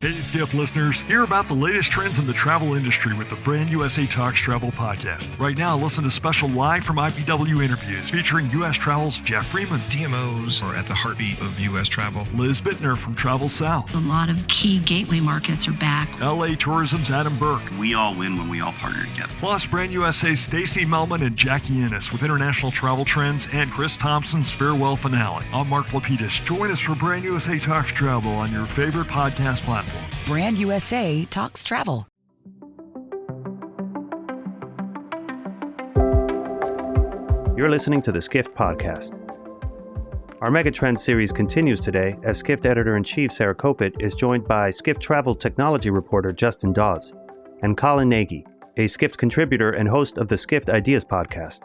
Hey, Skift listeners, hear about the latest trends in the travel industry with the Brand USA Talks Travel podcast. Right now, listen to special live from IPW interviews featuring U.S. Travel's Jeff Freeman. DMOs are at the heartbeat of U.S. travel. Liz Bittner from Travel South. A lot of key gateway markets are back. LA Tourism's Adam Burke. We all win when we all partner together. Plus, Brand USA's Stacey Melman and Jackie Ennis with international travel trends and Chris Thompson's farewell finale. I'm Mark Lapidus. Join us for Brand USA Talks Travel on your favorite podcast platform. Brand USA Talks Travel. You're listening to the Skift Podcast. Our Megatrends series continues today as Skift Editor-in-Chief Sarah Kopit is joined by Skift Travel Technology reporter Justin Dawes and Colin Nagy, a Skift contributor and host of the Skift Ideas Podcast,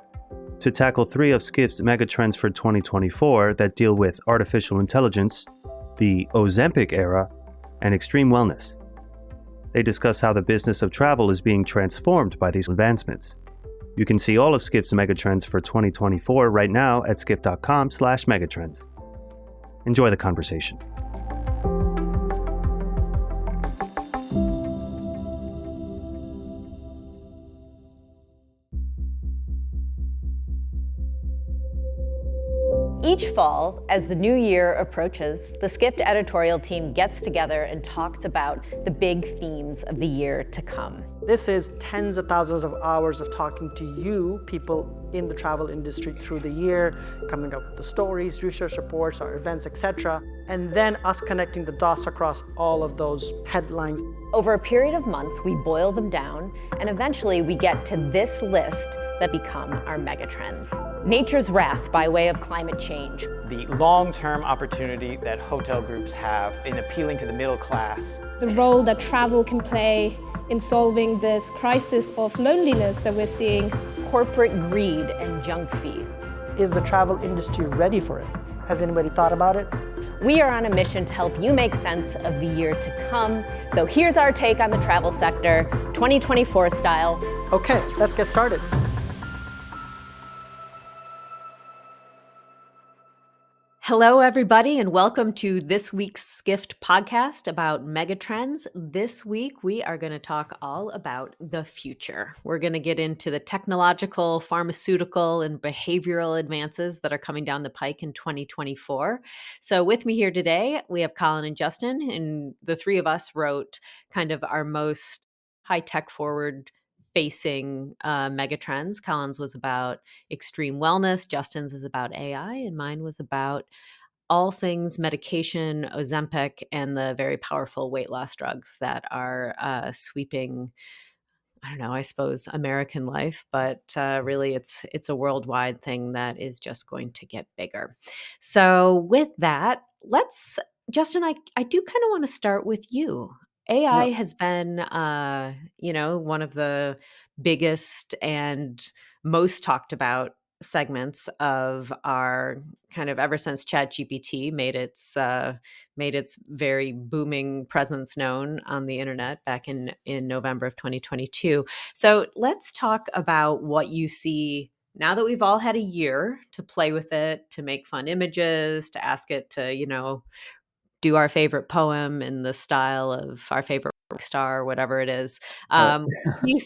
to tackle three of Skift's Megatrends for 2024 that deal with artificial intelligence, the Ozempic era, and extreme wellness. They discuss how the business of travel is being transformed by these advancements. You can see all of Skift's Megatrends for 2024 right now at skift.com/megatrends. Enjoy the conversation. Each fall, as the new year approaches, the Skift editorial team gets together and talks about the big themes of the year to come. This is tens of thousands of hours of talking to you, people in the travel industry through the year, coming up with the stories, research reports, our events, etc. And then us connecting the dots across all of those headlines. Over a period of months, we boil them down, and eventually we get to this list that become our megatrends. Nature's wrath by way of climate change. The long-term opportunity that hotel groups have in appealing to the middle class. The role that travel can play in solving this crisis of loneliness that we're seeing. Corporate greed and junk fees. Is the travel industry ready for it? Has anybody thought about it? We are on a mission to help you make sense of the year to come. So here's our take on the travel sector, 2024 style. Okay, let's get started. Hello, everybody, and welcome to this week's Skift podcast about megatrends. This week, we are going to talk all about the future. We're going to get into the technological, pharmaceutical, and behavioral advances that are coming down the pike in 2024. So with me here today, we have Colin and Justin, and the three of us wrote kind of our most high-tech forward facing megatrends. Colin's was about extreme wellness, Justin's is about AI, and mine was about all things medication, Ozempic, and the very powerful weight loss drugs that are sweeping, I don't know, I suppose American life, but really it's a worldwide thing that is just going to get bigger. So with that, Justin, I do kind of want to start with you. AI has been, one of the biggest and most talked about segments of our kind of ever since ChatGPT made its very booming presence known on the internet back in November of 2022. So let's talk about what you see now that we've all had a year to play with it, to make fun images, to ask it to, do our favorite poem in the style of our favorite rock star, whatever it is. What do you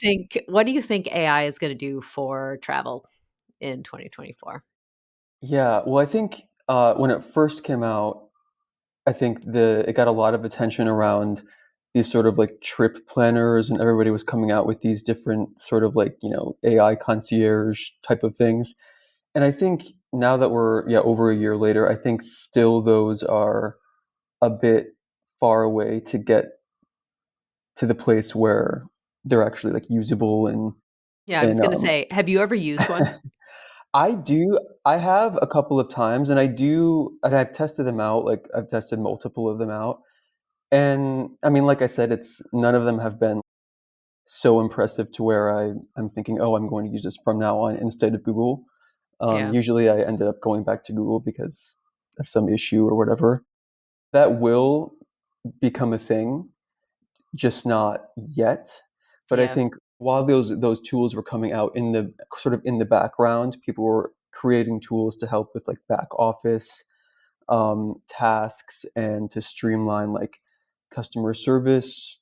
think AI is going to do for travel in 2024? Yeah, well, I think when it first came out, I think it got a lot of attention around these sort of like trip planners, and everybody was coming out with these different sort of like, AI concierge type of things. And I think now that we're over a year later, I think still those are a bit far away to get to the place where they're actually like usable. And I was going to say, have you ever used one? I do. I have a couple of times, and I've tested them out. Like I've tested multiple of them out, and I mean, like I said, none of them have been so impressive to where I'm thinking, oh, I'm going to use this from now on instead of Google. Usually, I ended up going back to Google because of some issue or whatever. That will become a thing, just not yet. But I think while those tools were coming out in the background, people were creating tools to help with like back office tasks and to streamline like customer service,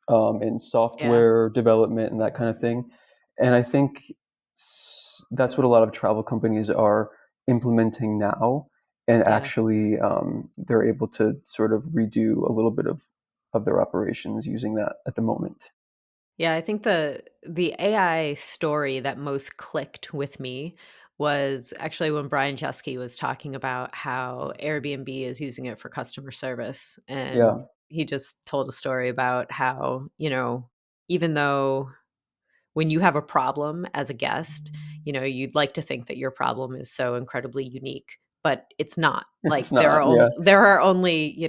in software development and that kind of thing. And I think that's what a lot of travel companies are implementing now. And actually, they're able to sort of redo a little bit of their operations using that at the moment. Yeah, I think the AI story that most clicked with me was actually when Brian Chesky was talking about how Airbnb is using it for customer service. Yeah. And he just told a story about how, even though when you have a problem as a guest, you'd like to think that your problem is so incredibly unique, but it's not. It's Like not. Yeah. there are only,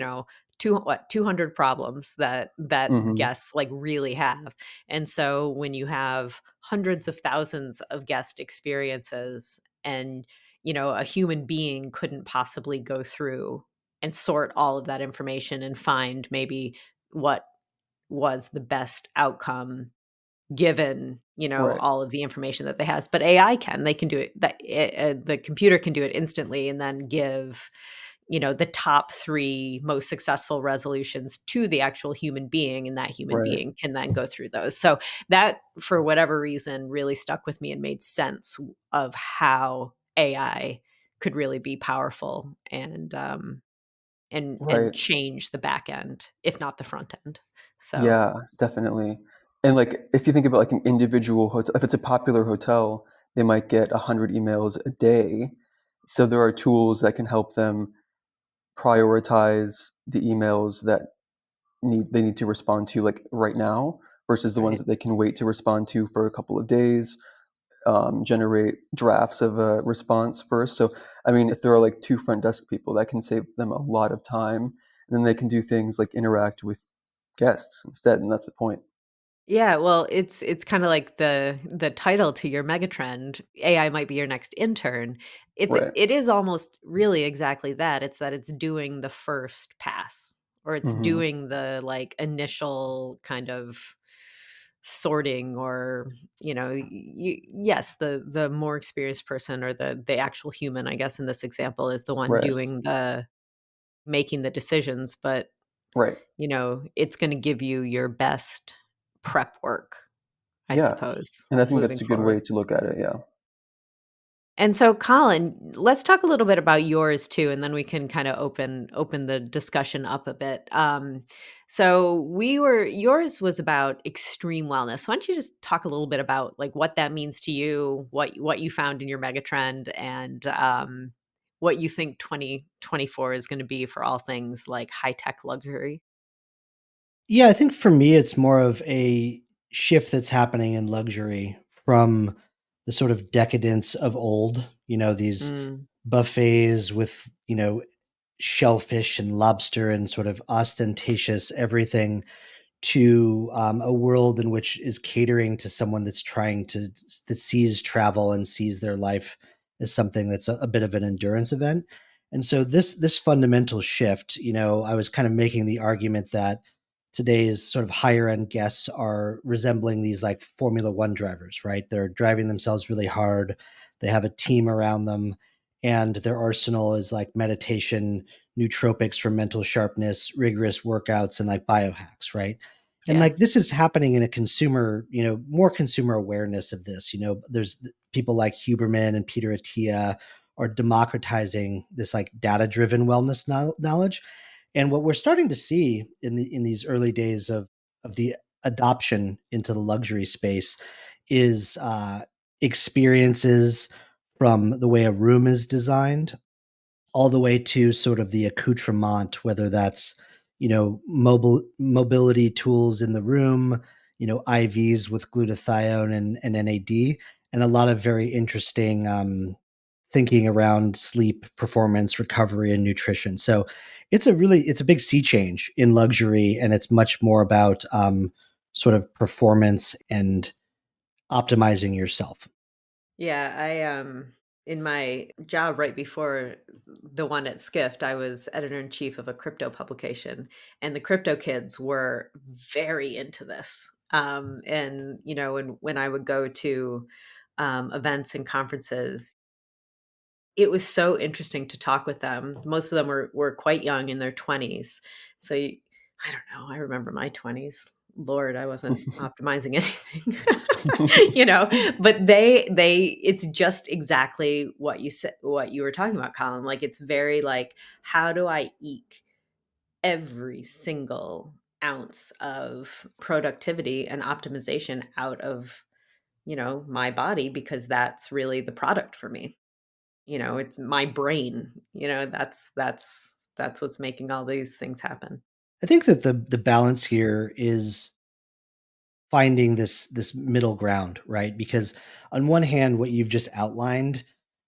200 problems that Hmm. guests like really have. And so when you have hundreds of thousands of guest experiences and, a human being couldn't possibly go through and sort all of that information and find maybe what was the best outcome given, Right. all of the information that they has. But AI they can do it, the computer can do it instantly and then give, the top 3 most successful resolutions to the actual human being, and that human Right. being can then go through those. So that, for whatever reason, really stuck with me and made sense of how AI could really be powerful and Right. change the back end, if not the front end. So Yeah, definitely. And like if you think about like an individual hotel, if it's a popular hotel, they might get 100 emails a day. So there are tools that can help them prioritize the emails that they need to respond to like right now versus the ones right. that they can wait to respond to for a couple of days, generate drafts of a response first. So, I mean, if there are like 2 front desk people, that can save them a lot of time. And then they can do things like interact with guests instead. And that's the point. Yeah, well, it's kinda like the title to your megatrend, AI might be your next intern. Right. It is almost really exactly that. It's that it's doing the first pass, or it's Hmm. doing the, like, initial kind of sorting, or, yes, the more experienced person, or the actual human, I guess, in this example, is the one Right. doing the making the decisions, but, Right. it's gonna give you your best prep work, I Yeah. suppose, And I think moving that's a good way forward. to look at it. Yeah. And so, Colin, let's talk a little bit about yours too, and then we can kind of open the discussion up a bit. So yours was about extreme wellness. Why don't you just talk a little bit about like what that means to you, what you found in your megatrend, and what you think 2024 is going to be for all things like high tech luxury. Yeah, I think for me, it's more of a shift that's happening in luxury from the sort of decadence of old, these Mm, buffets with, shellfish and lobster and sort of ostentatious everything to a world in which is catering to someone that's that sees travel and sees their life as something that's a bit of an endurance event. And so this fundamental shift, I was kind of making the argument that today's sort of higher end guests are resembling these like Formula One drivers, right? They're driving themselves really hard. They have a team around them, and their arsenal is like meditation, nootropics for mental sharpness, rigorous workouts, and like biohacks, right? And yeah, like this is happening in a consumer, more consumer awareness of this. There's people like Huberman and Peter Attia are democratizing this like data driven wellness knowledge. And what we're starting to see in these early days of the adoption into the luxury space is experiences from the way a room is designed all the way to sort of the accoutrement, whether that's mobility tools in the room, IVs with glutathione and NAD, and a lot of very interesting thinking around sleep, performance, recovery, and nutrition. So it's a big sea change in luxury, and it's much more about sort of performance and optimizing yourself. yeah. In my job right before the one at Skift, I was editor in chief of a crypto publication, and the crypto kids were very into this. And when I would go to events and conferences, it was so interesting to talk with them. Most of them were quite young, in their 20s. So I don't know. I remember my 20s. Lord, I wasn't optimizing anything. But it's just exactly what you said, what you were talking about, Colin. Like, it's very like, how do I eke every single ounce of productivity and optimization out of, my body, because that's really the product for me. It's my brain, that's what's making all these things happen. I think that the balance here is finding this middle ground, right? Because on one hand, what you've just outlined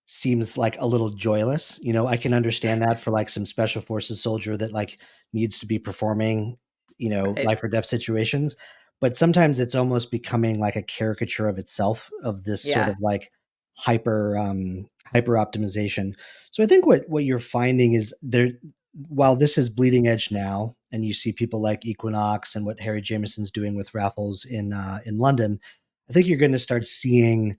seems like a little joyless. I can understand that for like some special forces soldier that like needs to be performing, Right. life or death situations. But sometimes it's almost becoming like a caricature of itself, of this sort Yeah. of like hyper optimization. So I think what you're finding is there, while this is bleeding edge now, and you see people like Equinox and what Harry Jameson's doing with raffles in London, I think you're going to start seeing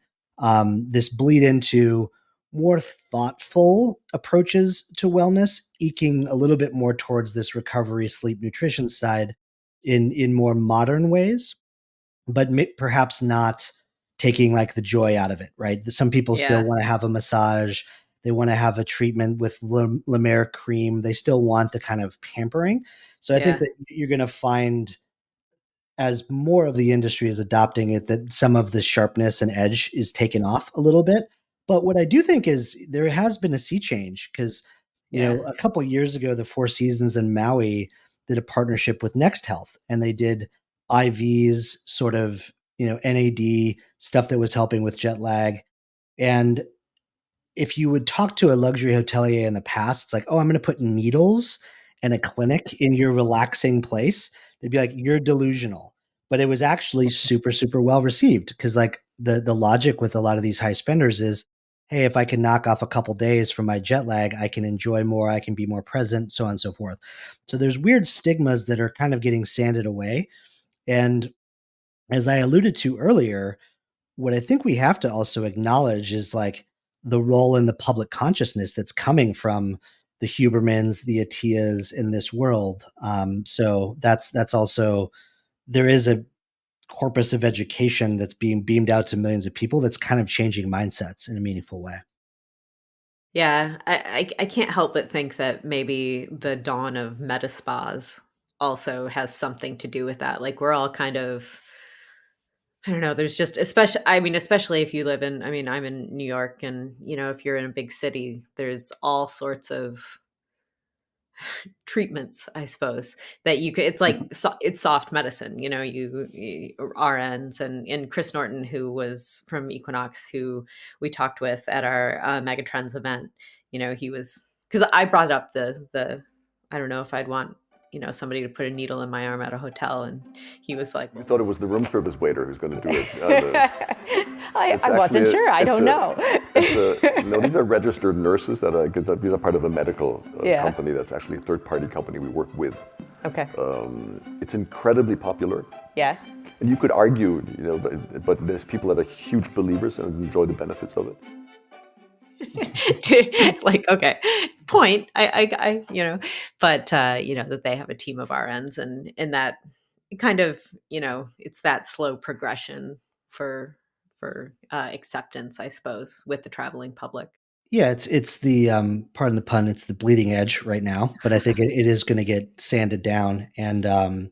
this bleed into more thoughtful approaches to wellness, eking a little bit more towards this recovery, sleep, nutrition side in more modern ways, but perhaps not taking like the joy out of it, right? Some people still Yeah. want to have a massage. They want to have a treatment with La Mer cream. They still want the kind of pampering. So I think Yeah. that you're going to find, as more of the industry is adopting it, that some of the sharpness and edge is taken off a little bit. But what I do think is there has been a sea change because, Yeah. a couple of years ago, the Four Seasons in Maui did a partnership with Next Health, and they did IVs, sort of, NAD stuff that was helping with jet lag. And if you would talk to a luxury hotelier in the past, it's like, oh, I'm going to put needles and a clinic in your relaxing place. They'd be like, you're delusional. But it was actually super, super well received because like the logic with a lot of these high spenders is, hey, if I can knock off a couple days from my jet lag, I can enjoy more, I can be more present, so on and so forth. So there's weird stigmas that are kind of getting sanded away. And as I alluded to earlier, what I think we have to also acknowledge is like the role in the public consciousness that's coming from the Hubermans, the Atias in this world. So that's also, there is a corpus of education that's being beamed out to millions of people that's kind of changing mindsets in a meaningful way. Yeah. I can't help but think that maybe the dawn of meta spas also has something to do with that. Like, we're all kind of, I don't know, there's just, especially if you live in, I'm in New York, and, if you're in a big city, there's all sorts of treatments, I suppose, that you could, it's like, it's soft medicine, you RNs, and Chris Norton, who was from Equinox, who we talked with at our Megatrends event, he was, because I brought up the, I don't know if I'd want, somebody to put a needle in my arm at a hotel, and he was like, You thought it was the room service waiter who's going to do it. I wasn't sure. I don't know. No, these are registered nurses that are, these are part of a medical Yeah. company that's actually a third-party company we work with. Okay. It's incredibly popular. Yeah. And you could argue, but there's people that are huge believers and enjoy the benefits of it. Like, okay, point. I but that they have a team of RNs, and that kind of, it's that slow progression for acceptance, I suppose, with the traveling public. Yeah, it's the pardon the pun, it's the bleeding edge right now, but I think it is going to get sanded down. And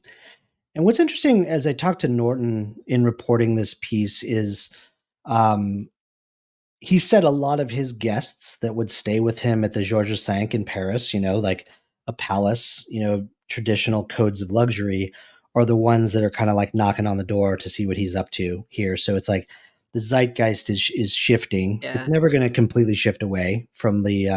what's interesting as I talked to Norton in reporting this piece is he said a lot of his guests that would stay with him at the Georges V in Paris, like a palace, traditional codes of luxury, are the ones that are kind of like knocking on the door to see what he's up to here. So it's like the zeitgeist is shifting. Yeah. It's never going to completely shift away from the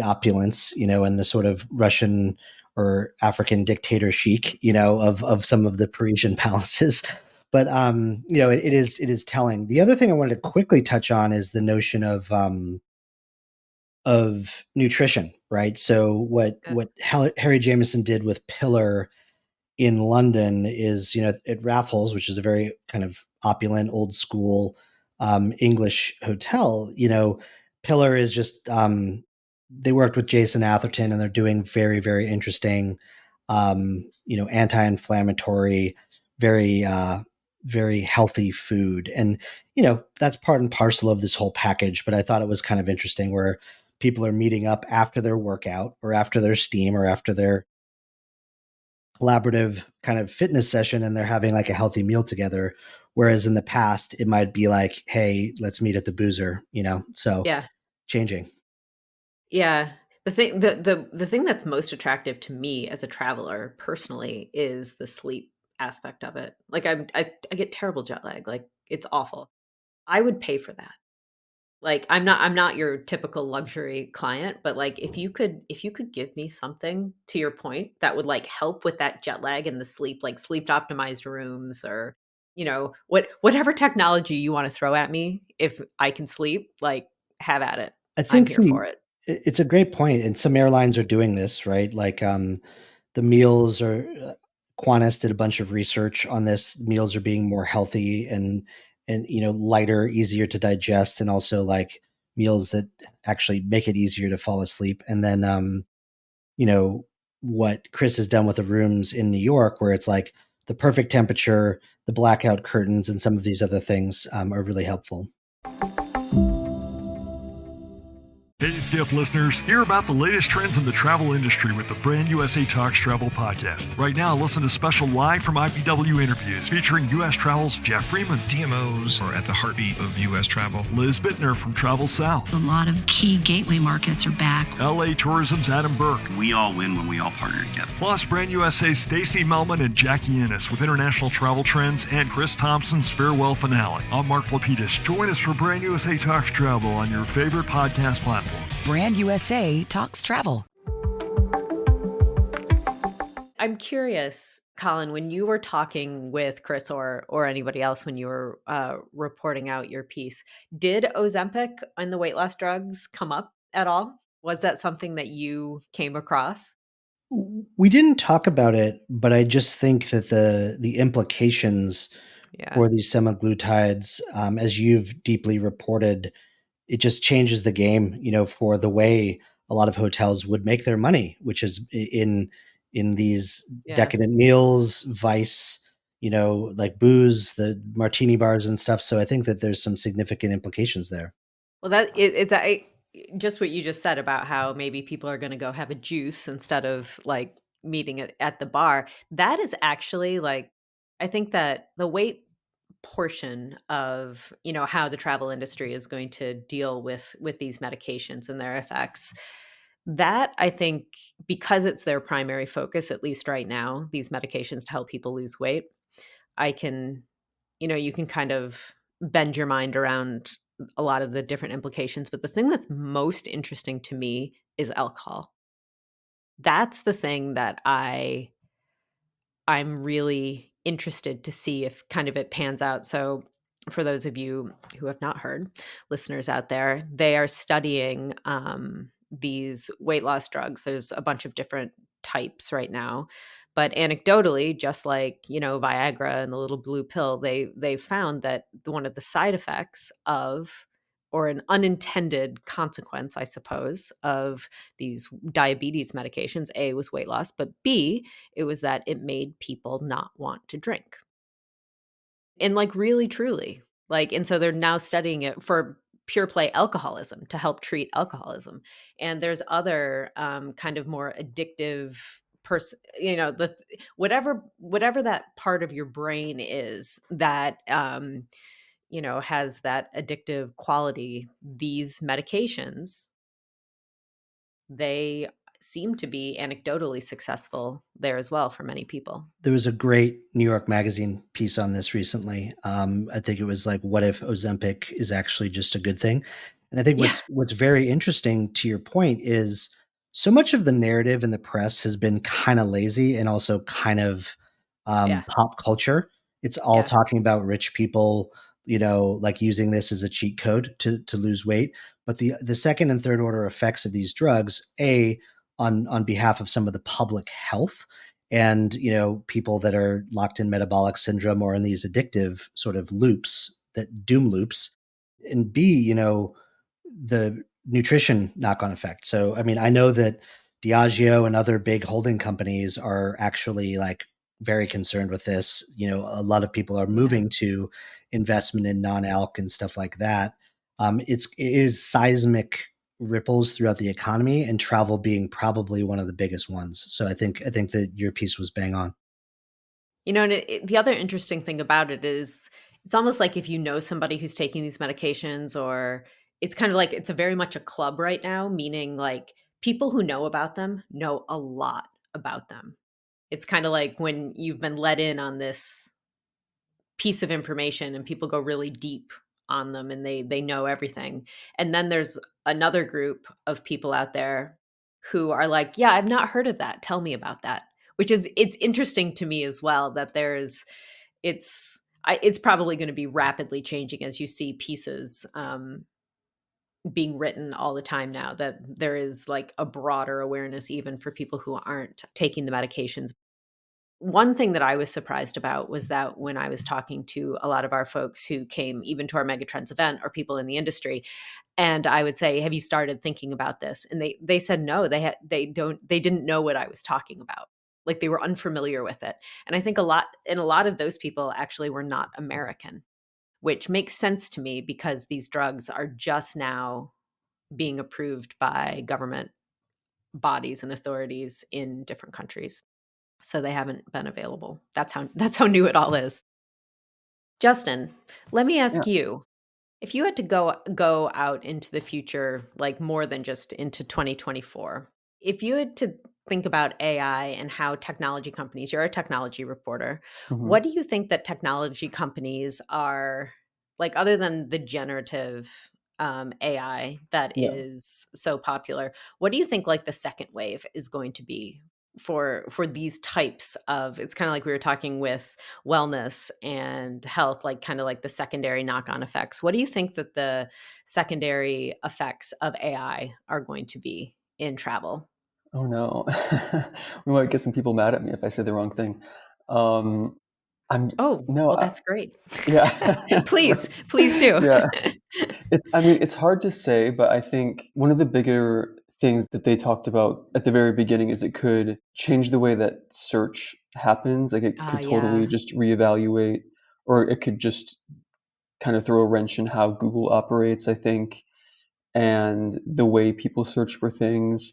opulence, and the sort of Russian or African dictator chic, of some of the Parisian palaces. But it is telling. The other thing I wanted to quickly touch on is the notion of nutrition, right? So what Harry Jameson did with Pillar in London is, at Raffles, which is a very kind of opulent, old school English hotel, Pillar is just they worked with Jason Atherton, and they're doing very, very interesting anti-inflammatory, very, very healthy food. And, that's part and parcel of this whole package. But I thought it was kind of interesting where people are meeting up after their workout or after their steam or after their collaborative kind of fitness session, and they're having like a healthy meal together. Whereas in the past, it might be like, hey, let's meet at the boozer, so Yeah. changing. Yeah. The thing that's most attractive to me as a traveler personally is the sleep aspect of it. Like I get terrible jet lag. Like it's awful. I would pay for that. Like I'm not your typical luxury client, but like if you could give me something, to your point, that would like help with that jet lag and the sleep, like sleep optimized rooms, or whatever technology you want to throw at me, if I can sleep, like have at it. I I'm think here for it. it's a great point, and some airlines are doing this, right? Like the meals are. Qantas did a bunch of research on this. Meals are being more healthy and lighter, easier to digest, and also like meals that actually make it easier to fall asleep. And then what Chris has done with the rooms in New York, where it's like the perfect temperature, the blackout curtains, and some of these other things are really helpful. Hey, Skift listeners, hear about the latest trends in the travel industry with the Brand USA Talks Travel podcast. Right now, listen to special live from IPW interviews featuring U.S. Travel's Jeff Freeman. DMOs are at the heartbeat of U.S. travel. Liz Bittner from Travel South. A lot of key gateway markets are back. LA Tourism's Adam Burke. We all win when we all partner together. Plus, Brand USA's Stacey Melman and Jackie Ennis with international travel trends and Chris Thompson's farewell finale. I'm Mark Lapidus. Join us for Brand USA Talks Travel on your favorite podcast platform. Brand USA Talks Travel. I'm curious, Colin, when you were talking with Chris or anybody else when you were reporting out your piece, did Ozempic and the weight loss drugs come up at all? Was that something that you came across? We didn't talk about it, but I just think that the implications for these semaglutides, as you've deeply reported, it just changes the game, for the way a lot of hotels would make their money, which is in these decadent meals, vice, like booze, the martini bars and stuff. So I think that there's some significant implications there. Well, just what you just said about how maybe people are going to go have a juice instead of like meeting at the bar. That is actually like, I think that the weight portion of how the travel industry is going to deal with these medications and their effects, that I think, because it's their primary focus, at least right now, these medications to help people lose weight, you can kind of bend your mind around a lot of the different implications. But the thing that's most interesting to me is alcohol. That's the thing that I'm really interested to see if kind of it pans out. So for those of you who have not heard, listeners out there, they are studying these weight loss drugs. There's a bunch of different types right now. But anecdotally, just like, Viagra and the little blue pill, they found that one of the side effects of, or an unintended consequence, I suppose, of these diabetes medications, A, was weight loss, but B, it was that it made people not want to drink. And like really, truly. And so they're now studying it for pure play alcoholism to help treat alcoholism. And there's other kind of more addictive whatever that part of your brain is that has that addictive quality. These medications, they seem to be anecdotally successful there as well for many people. There was a great New York Magazine piece on this recently. I think it was like, what if Ozempic is actually just a good thing? And I think what's very interesting, to your point, is so much of the narrative in the press has been kind of lazy and also kind of pop culture. It's all talking about rich people, like using this as a cheat code to lose weight. But the second and third order effects of these drugs, on behalf of some of the public health and, people that are locked in metabolic syndrome or in these addictive sort of loops, that doom loops, and B, the nutrition knock-on effect. So, I mean, I know that Diageo and other big holding companies are actually like very concerned with this. A lot of people are moving to investment in non-alc and stuff like that. It is seismic ripples throughout the economy, and travel being probably one of the biggest ones. So I think that your piece was bang on. And the other interesting thing about it is it's almost like if you know somebody who's taking these medications, or it's kind of like it's a very much a club right now, meaning like people who know about them know a lot about them. It's kind of like when you've been let in on this piece of information and people go really deep on them and they know everything. And then there's another group of people out there who are like, yeah, I've not heard of that. Tell me about that. It's interesting to me as well that it's probably going to be rapidly changing as you see pieces being written all the time now, that there is like a broader awareness even for people who aren't taking the medications. One thing that I was surprised about was that when I was talking to a lot of our folks who came even to our Megatrends event, or people in the industry, and I would say, have you started thinking about this? And they said no, they didn't know what I was talking about. Like they were unfamiliar with it. And I think a lot of those people actually were not American, which makes sense to me because these drugs are just now being approved by government bodies and authorities in different countries. So they haven't been available. That's how new it all is. Justin, let me ask you, if you had to go out into the future, like more than just into 2024, if you had to think about AI and how technology companies, you're a technology reporter, what do you think that technology companies are, like, other than the generative AI that is so popular, what do you think like the second wave is going to be for these types of, it's kind of like we were talking with wellness and health, like kind of like the secondary knock-on effects. What do you think that the secondary effects of AI are going to be in travel? Oh no, we might get some people mad at me if I say the wrong thing. Well, that's great. Yeah, please do. Yeah, it's hard to say, but I think one of the bigger things that they talked about at the very beginning is it could change the way that search happens. Like it could totally just reevaluate, or it could just kind of throw a wrench in how Google operates, I think, and the way people search for things.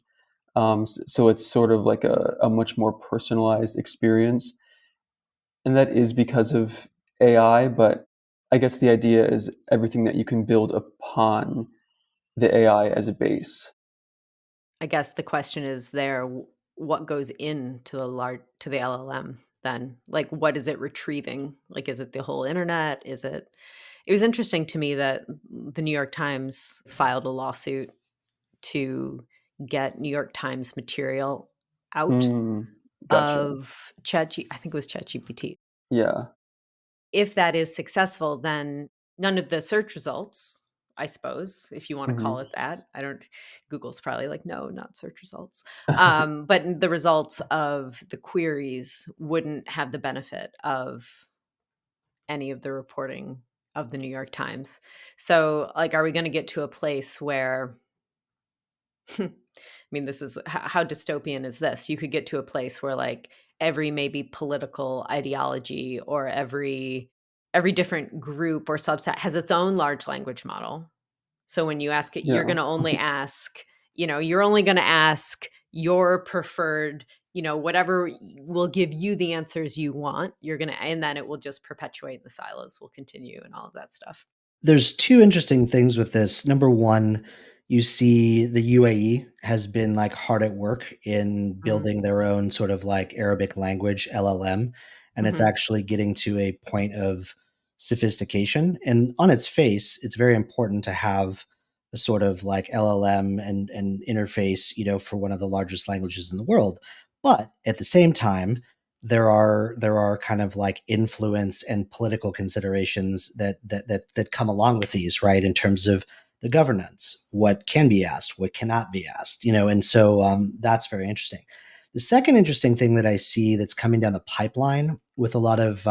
So it's sort of like a much more personalized experience. And that is because of AI, but I guess the idea is everything that you can build upon the AI as a base. I guess the question is what goes into the LLM then? Like, what is it retrieving? Like, is it the whole internet? It was interesting to me that the New York Times filed a lawsuit to get New York Times material out of I think it was ChatGPT. Yeah. If that is successful, then none of the search results, I suppose, if you want to call it that. Google's probably like, no, not search results. But the results of the queries wouldn't have the benefit of any of the reporting of the New York Times. So, like, are we going to get to a place where, I mean, this is how dystopian is this? You could get to a place where like every maybe political ideology or every different group or subset has its own large language model. So when you ask it, you're going to only ask, you're only going to ask your preferred, whatever will give you the answers you want. And then it will just perpetuate, the silos will continue and all of that stuff. There's two interesting things with this. Number one, you see the UAE has been like hard at work in building their own sort of like Arabic language LLM, and it's actually getting to a point of sophistication. And on its face, it's very important to have a sort of like LLM and interface, for one of the largest languages in the world. But at the same time, there are kind of like influence and political considerations that come along with these, right? In terms of the governance, what can be asked, what cannot be asked, and so that's very interesting. The second interesting thing that I see that's coming down the pipeline with a lot of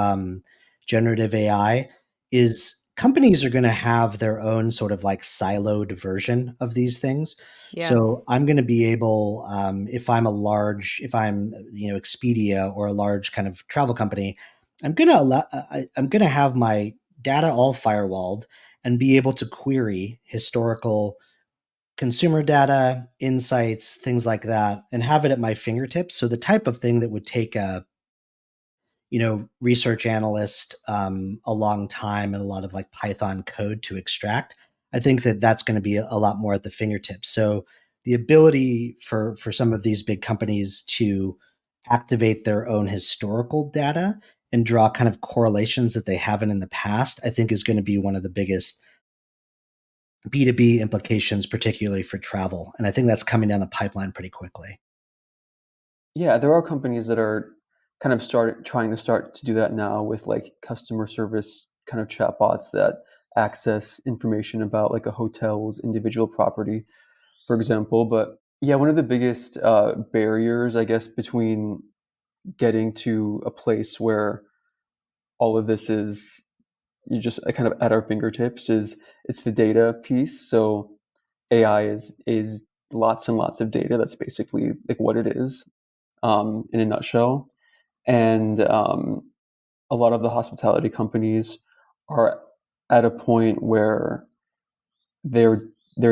generative AI is companies are going to have their own sort of like siloed version of these things. Yeah. So I'm going to be able, if I'm Expedia or a large kind of travel company, I'm going to have my data all firewalled and be able to query historical consumer data, insights, things like that, and have it at my fingertips. So the type of thing that would take a research analyst a long time and a lot of like Python code to extract. I think that that's going to be a lot more at the fingertips. So the ability for some of these big companies to activate their own historical data and draw kind of correlations that they haven't in the past, I think is going to be one of the biggest B2B implications, particularly for travel. And I think that's coming down the pipeline pretty quickly. Yeah, there are companies that are kind of trying to do that now with like customer service kind of chatbots that access information about like a hotel's individual property, for example. But yeah, one of the biggest barriers, I guess, between getting to a place where all of this is you just kind of at our fingertips it's the data piece. So AI is lots and lots of data. That's basically like what it is in a nutshell. And a lot of the hospitality companies are at a point where their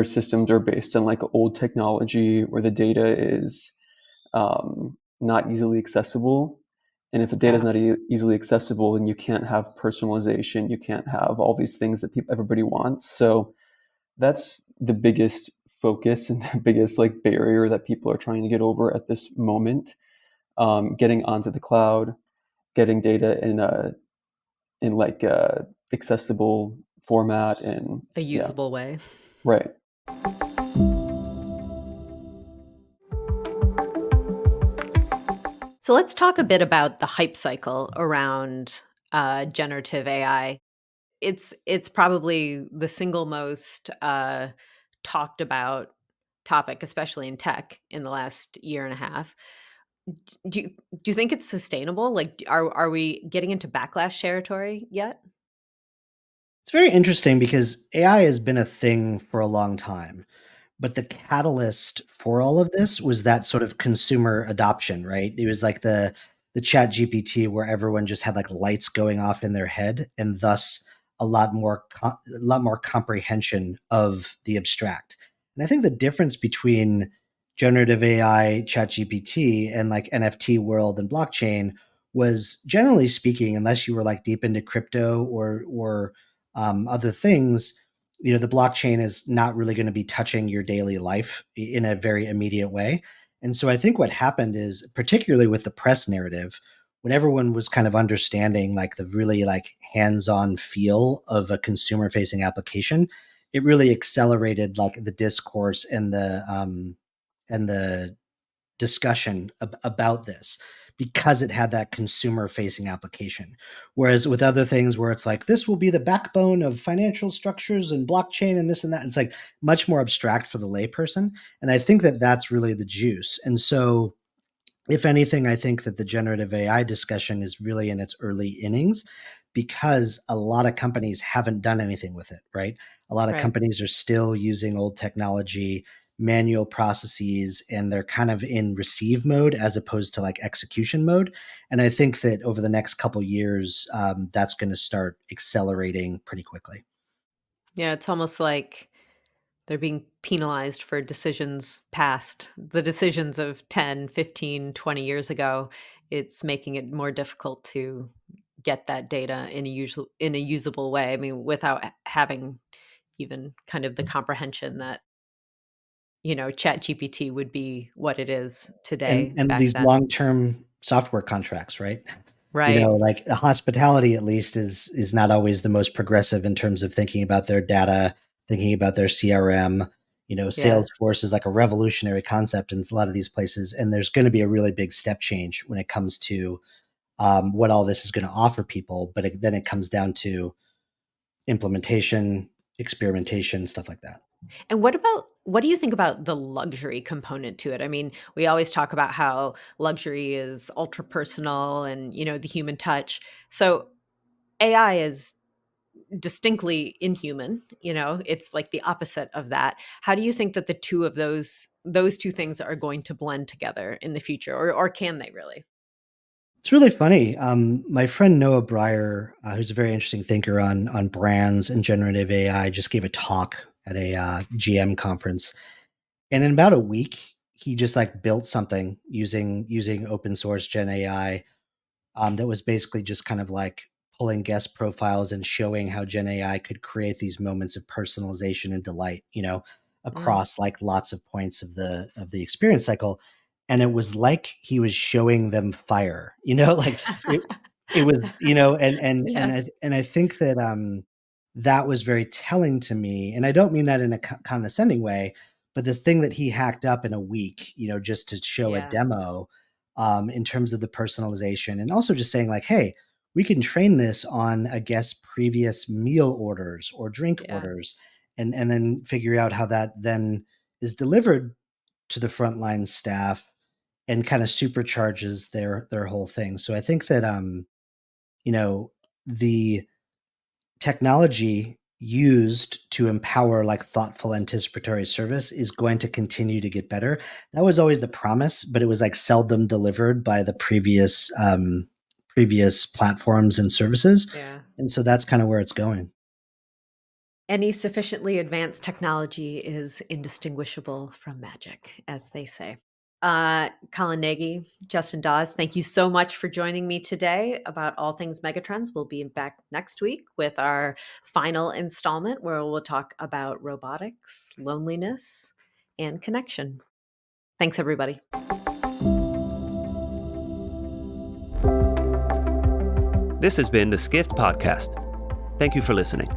systems are based on like old technology where the data is not easily accessible. And if the data is not easily accessible, then you can't have personalization. You can't have all these things that everybody wants. So that's the biggest focus and the biggest like barrier that people are trying to get over at this moment. Getting onto the cloud, getting data in like a accessible format and a usable way. Right. So let's talk a bit about the hype cycle around generative AI. It's probably the single most talked about topic, especially in tech, in the last year and a half. Do you think it's sustainable? Like, are we getting into backlash territory yet? It's very interesting because AI has been a thing for a long time. But the catalyst for all of this was that sort of consumer adoption, right? It was like the Chat GPT where everyone just had like lights going off in their head, and thus a lot more comprehension of the abstract. And I think the difference between generative AI, Chat GPT, and like NFT world and blockchain was, generally speaking, unless you were like deep into crypto or other things, the blockchain is not really going to be touching your daily life in a very immediate way. And so I think what happened is, particularly with the press narrative, when everyone was kind of understanding like the really like hands-on feel of a consumer-facing application, it really accelerated like the discourse and the discussion about this, because it had that consumer facing application. Whereas with other things where it's like, this will be the backbone of financial structures and blockchain and this and that, it's like much more abstract for the layperson. And I think that that's really the juice. And so if anything, I think that the generative AI discussion is really in its early innings, because a lot of companies haven't done anything with it, right? A lot of companies are still using old technology, manual processes, and they're kind of in receive mode as opposed to like execution mode. And I think that over the next couple years, that's going to start accelerating pretty quickly. Yeah, it's almost like they're being penalized for decisions past, the decisions of 10, 15, 20 years ago. It's making it more difficult to get that data in a usable way. I mean, without having even kind of the comprehension that, Chat GPT would be what it is today. And back these then. long-term software contracts, right? Right. Like the hospitality at least is not always the most progressive in terms of thinking about their data, thinking about their CRM. Salesforce is like a revolutionary concept in a lot of these places. And there's going to be a really big step change when it comes to what all this is going to offer people. But then it comes down to implementation, experimentation, stuff like that. And what do you think about the luxury component to it? I mean, we always talk about how luxury is ultra personal and, the human touch. So AI is distinctly inhuman. It's like the opposite of that. How do you think that the two of those two things are going to blend together in the future, or can they really? It's really funny. My friend Noah Breyer, who's a very interesting thinker on brands and generative AI, just gave a talk at a GM conference, and in about a week, he just like built something using open source Gen AI that was basically just kind of like pulling guest profiles and showing how Gen AI could create these moments of personalization and delight, across like lots of points of the experience cycle. And it was like he was showing them fire, like it was, Yes. and I think that that was very telling to me. And I don't mean that in a condescending way, but this thing that he hacked up in a week, just to show a Yeah. demo, in terms of the personalization, and also just saying like, hey, we can train this on a guest's previous meal orders or drink orders, and then figure out how that then is delivered to the frontline staff and kind of supercharges their whole thing. So I think that the technology used to empower like thoughtful anticipatory service is going to continue to get better. That was always the promise, but it was like seldom delivered by the previous platforms and services. Yeah. And so that's kind of where it's going. Any sufficiently advanced technology is indistinguishable from magic, as they say. Colin Nagy, Justin Dawes, thank you so much for joining me today about all things Megatrends. We'll be back next week with our final installment where we'll talk about robotics, loneliness, and connection. Thanks, everybody. This has been the Skift Podcast. Thank you for listening.